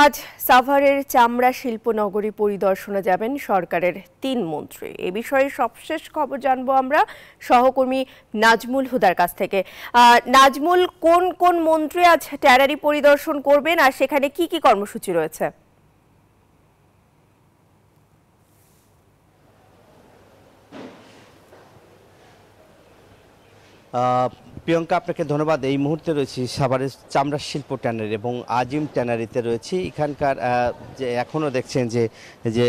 আজ সাভারের চামড়া শিল্প নগরী পরিদর্শনে যাবেন সরকারের ৩ মন্ত্রী। এ বিষয়ে সবশেষ খবর জানবো আমরা সহকর্মী নাজমুল হুদার কাছ থেকে। নাজমুল, কোন কোন মন্ত্রী আজ ট্যানারি পরিদর্শন করবেন আর সেখানে কি কি কর্মসূচি রয়েছে? প্রিয়ঙ্কা, আপনাকে ধন্যবাদ। এই মুহূর্তে রয়েছি সাভারের চামড়া শিল্প ট্যানারি এবং আজিম ট্যানারিতে রয়েছি। এখানকার যে এখনও দেখছেন যে যে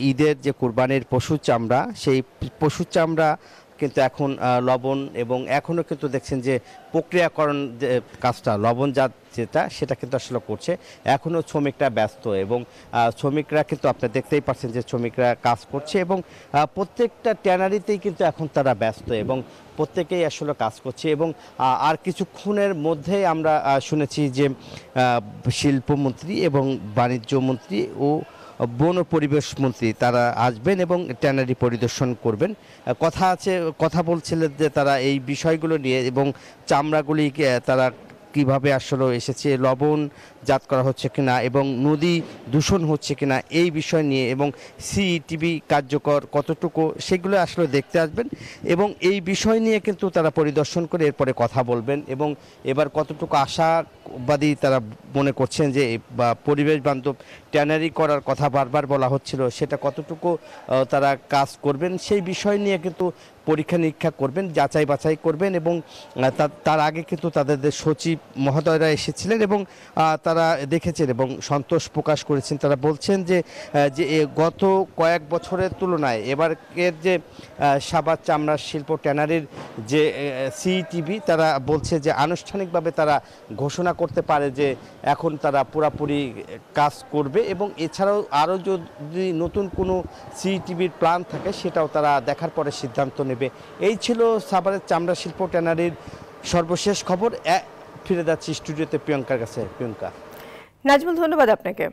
ঈদের যে কুরবানির পশুর চামড়া, সেই পশুর চামড়া কিন্তু এখন লবণ এবং এখনও কিন্তু দেখছেন যে প্রক্রিয়াকরণ যে কাজটা লবণজাত সেটা কিন্তু আসলে করছে। এখনও শ্রমিকরা ব্যস্ত এবং শ্রমিকরা কিন্তু আপনি দেখতেই পাচ্ছেন যে শ্রমিকরা কাজ করছে এবং প্রত্যেকটা ট্যানারিতেই কিন্তু এখন তারা ব্যস্ত এবং প্রত্যেকেই আসলে কাজ করছে এবং আর কিছুক্ষণের মধ্যে আমরা শুনেছি যে শিল্পমন্ত্রী এবং বাণিজ্য মন্ত্রী ও বন ও পরিবেশ মন্ত্রী তারা আসবেন এবং ট্যানারি পরিদর্শন করবেন। কথা বলছিলেন যে তারা এই বিষয়গুলো নিয়ে এবং চামড়াগুলি তারা কিভাবে আসলে এসেছে, লবণজাত করা হচ্ছে কিনা এবং নদী দূষণ হচ্ছে কিনা এই বিষয় নিয়ে এবং সিইটিবি কার্যকর কতটুকু সেগুলো আসলে দেখতে আসবেন এবং এই বিষয় নিয়ে কিন্তু তারা পরিদর্শন করে এরপরে কথা বলবেন এবং এবার কতটুকু আশাবাদী তারা মনে করছেন যে বা পরিবেশ বান্ধব ট্যানারি করার কথা বারবার বলা হচ্ছিল, সেটা কতটুকু তারা কাজ করবেন সেই বিষয় নিয়ে কিন্তু পরীক্ষা নিরীক্ষা করবেন, যাচাই বাছাই করবেন এবং তার আগে কিন্তু তাদের সচিব মহোদয়রা এসেছিলেন এবং তারা দেখেছেন এবং সন্তোষ প্রকাশ করেছেন। তারা বলছেন যে গত কয়েক বছরের তুলনায় এবারের যে সাভার চামড়া শিল্প ট্যানারির যে সিইটিবি তারা বলছে যে আনুষ্ঠানিকভাবে তারা ঘোষণা করতে পারে যে এখন তারা পুরাপুরি কাজ করবে এবং এছাড়াও আরও যদি নতুন কোনো সিইটিবির প্ল্যান থাকে সেটাও তারা দেখার পরে সিদ্ধান্ত নেবে। এই ছিল সাভারের চামড়া শিল্প ট্যানারির সর্বশেষ খবর। ফিরে যাচ্ছি স্টুডিওতে প্রিয়ঙ্কার কাছে। প্রিয়ঙ্কা। নাজমুল, ধন্যবাদ আপনাকে।